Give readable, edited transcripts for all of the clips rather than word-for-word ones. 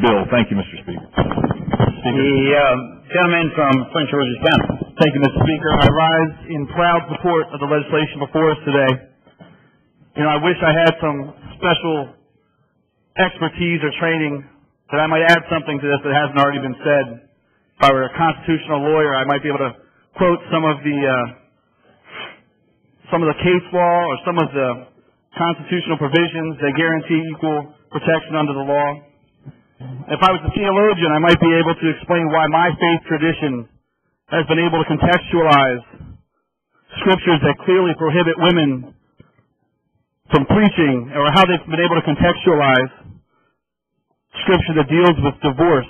bill. Thank you, Mr. Speaker. The gentleman from Prince George's County. Thank you, Mr. Speaker. I rise in proud support of the legislation before us today. You know, I wish I had some special expertise or training that I might add something to this that hasn't already been said. If I were a constitutional lawyer, I might be able to quote some of the case law or some of the constitutional provisions that guarantee equal protection under the law. If I was a theologian, I might be able to explain why my faith tradition has been able to contextualize scriptures that clearly prohibit women from preaching, or how they've been able to contextualize scripture that deals with divorce,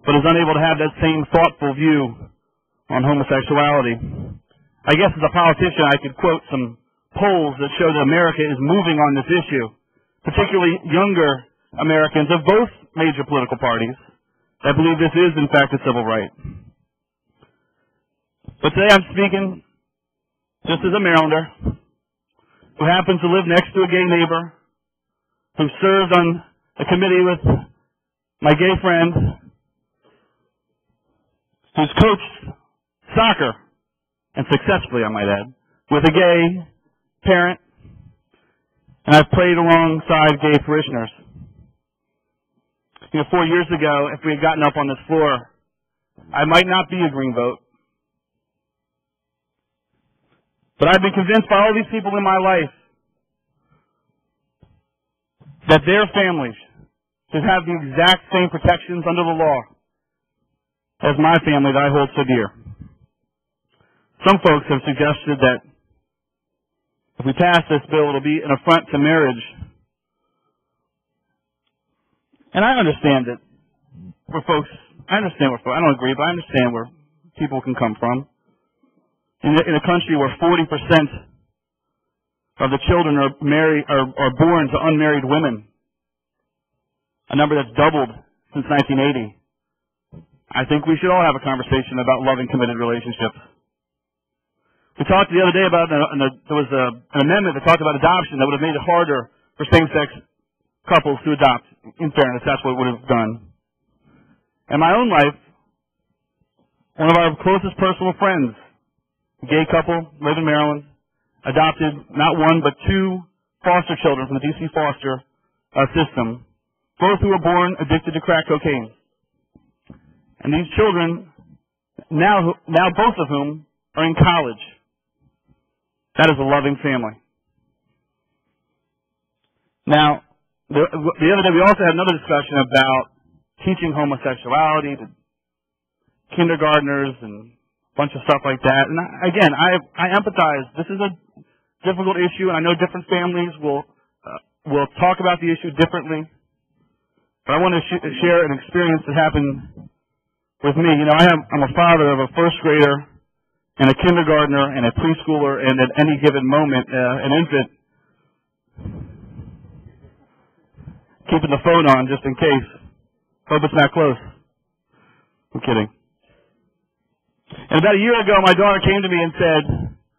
but is unable to have that same thoughtful view on homosexuality. I guess as a politician, I could quote some polls that show that America is moving on this issue, particularly younger Americans of both major political parties that believe this is, in fact, a civil right. But today I'm speaking just as a Marylander who happens to live next to a gay neighbor, who served on a committee with my gay friend, who's coached soccer, and successfully, I might add, with a gay parent, and I've prayed alongside gay parishioners. You know, 4 years ago, if we had gotten up on this floor, I might not be a green vote. But I've been convinced by all these people in my life that their families should have the exact same protections under the law as my family that I hold so dear. Some folks have suggested that if we pass this bill, it'll be an affront to marriage. And I understand that I don't agree, but I understand where people can come from. In a country where 40% of the children are born to unmarried women, a number that's doubled since 1980, I think we should all have a conversation about loving, committed relationships. We talked the other day about, there was an amendment that talked about adoption that would have made it harder for same-sex couples to adopt. In fairness, that's what it would have done. In my own life, one of our closest personal friends, a gay couple, live in Maryland, adopted not one but two foster children from the D.C. foster system, both who were born addicted to crack cocaine. And these children, now both of whom are in college. That is a loving family. Now, the other day we also had another discussion about teaching homosexuality to kindergartners and a bunch of stuff like that. And I empathize. This is a difficult issue, and I know different families will talk about the issue differently. But I want to share an experience that happened with me. You know, I'm a father of a first grader and a kindergartner and a preschooler, and at any given moment, an infant. Keeping the phone on just in case. Hope it's not close. I'm kidding. And about a year ago, my daughter came to me and said,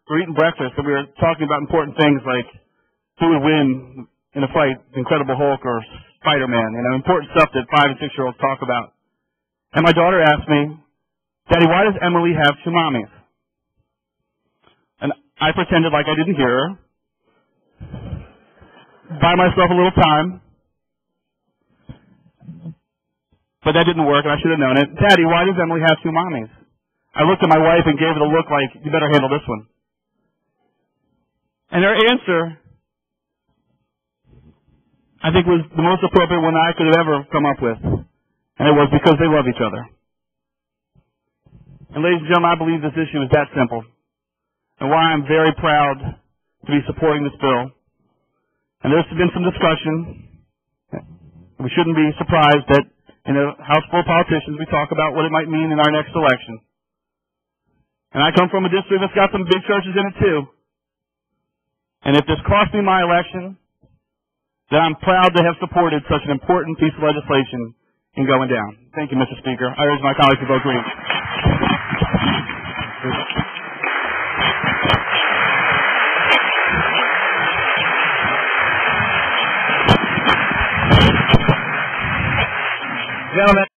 we're eating breakfast, and we were talking about important things like who would win in a fight, Incredible Hulk or Spider-Man, important stuff that 5- and 6-year-olds talk about. And my daughter asked me, Daddy, why does Emily have two mommies? And I pretended like I didn't hear her. Buy myself a little time. But that didn't work, and I should have known it. Daddy, why does Emily have two mommies? I looked at my wife and gave her the look like, you better handle this one. And her answer, I think, was the most appropriate one I could have ever come up with. And it was because they love each other. And ladies and gentlemen, I believe this issue is that simple. And why I'm very proud to be supporting this bill. And there's been some discussion. We shouldn't be surprised that in a house full of politicians we talk about what it might mean in our next election. And I come from a district that's got some big churches in it too. And if this cost me my election, then I'm proud to have supported such an important piece of legislation in going down. Thank you, Mr. Speaker. I urge my colleagues to vote green. Gentlemen.